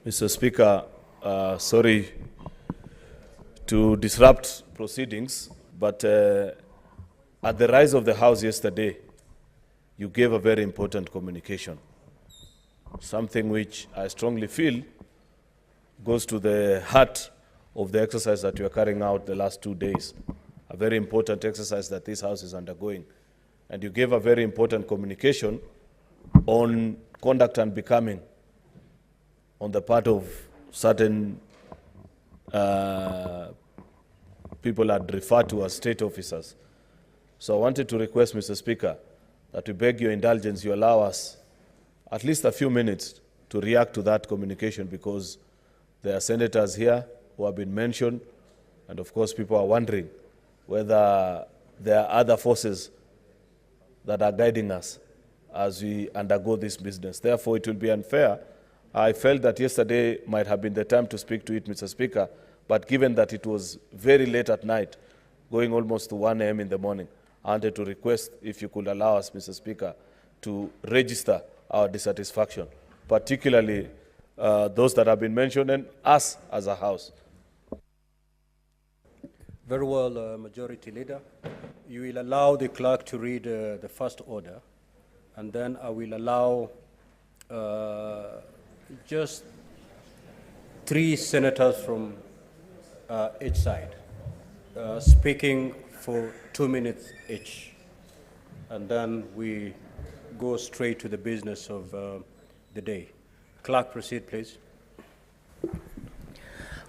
Mr. Speaker, sorry to disrupt proceedings, but at the rise of the House yesterday, you gave a very important communication, something which I strongly feel goes to the heart of the exercise that you are carrying out the last 2 days, a very important exercise that this House is undergoing. And you gave a very important communication on conduct and becoming on the part of certain people I'd refer to as state officers. So I wanted to request, Mr. Speaker, that we beg your indulgence, you allow us at least a few minutes to react to that communication, because there are senators here who have been mentioned, and of course people are wondering whether there are other forces that are guiding us as we undergo this business. Therefore, it will be unfair. I felt that yesterday might have been the time to speak to it, Mr. Speaker, but given that it was very late at night, going almost to 1 a.m. in the morning, I wanted to request if you could allow us, Mr. Speaker, to register our dissatisfaction, particularly those that have been mentioned and us as a House. Very well, Majority Leader. You will allow the clerk to read the first order, and then I will allow just 3 senators from each side speaking for 2 minutes each, and then we go straight to the business of the day. Clerk, proceed, please.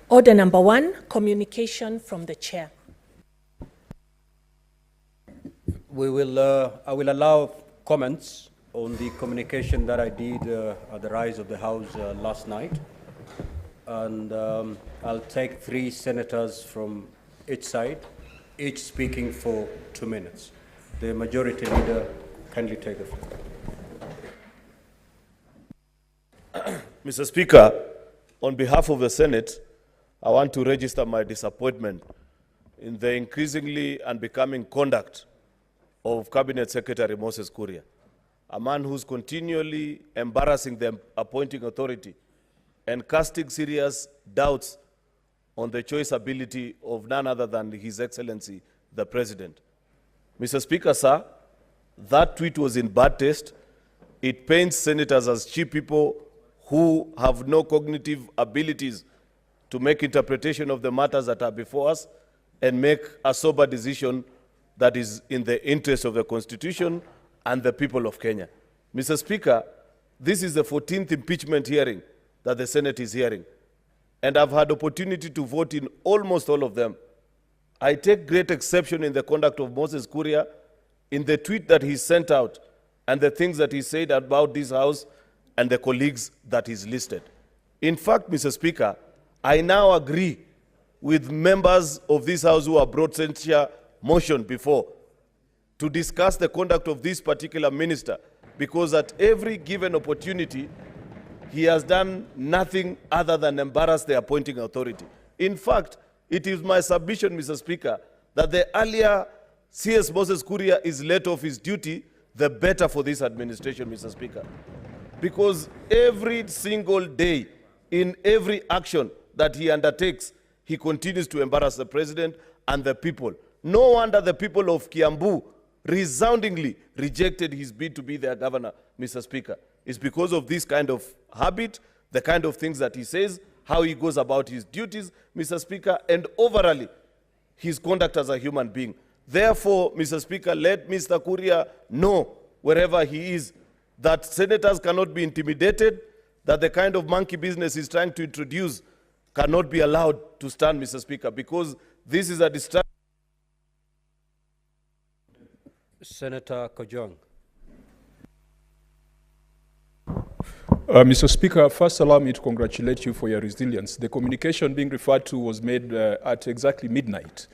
Order number 1, communication from the chair. I will allow comments on the communication that I did at the rise of the House last night. And I'll take 3 senators from each side, each speaking for 2 minutes. The Majority Leader, kindly take the floor. Mr. Speaker, on behalf of the Senate, I want to register my disappointment in the increasingly unbecoming conduct of Cabinet Secretary Moses Kuria, a man who's continually embarrassing the appointing authority and casting serious doubts on the choice ability of none other than His Excellency, the President. Mr. Speaker, sir, that tweet was in bad taste. It paints senators as cheap people who have no cognitive abilities to make interpretation of the matters that are before us and make a sober decision that is in the interest of the Constitution and the people of Kenya. Mr. Speaker, this is the 14th impeachment hearing that the Senate is hearing, and I've had opportunity to vote in almost all of them. I take great exception in the conduct of Moses Kuria, in the tweet that he sent out, and the things that he said about this House and the colleagues that he's listed. In fact, Mr. Speaker, I now agree with members of this House who have brought censure motion before to discuss the conduct of this particular minister, because at every given opportunity, he has done nothing other than embarrass the appointing authority. In fact, it is my submission, Mr. Speaker, that the earlier CS Moses Kuria is let off his duty, the better for this administration, Mr. Speaker. Because every single day, in every action that he undertakes, he continues to embarrass the president and the people. No wonder the people of Kiambu resoundingly rejected his bid to be their governor, Mr. Speaker. It's because of this kind of habit, the kind of things that he says, how he goes about his duties, Mr. Speaker, and overall, his conduct as a human being. Therefore, Mr. Speaker, let Mr. Kuria know, wherever he is, that senators cannot be intimidated, that the kind of monkey business he's trying to introduce cannot be allowed to stand, Mr. Speaker, because this is a distraction. Senator Kojong. Mr. Speaker, first allow me to congratulate you for your resilience. The communication being referred to was made at exactly midnight.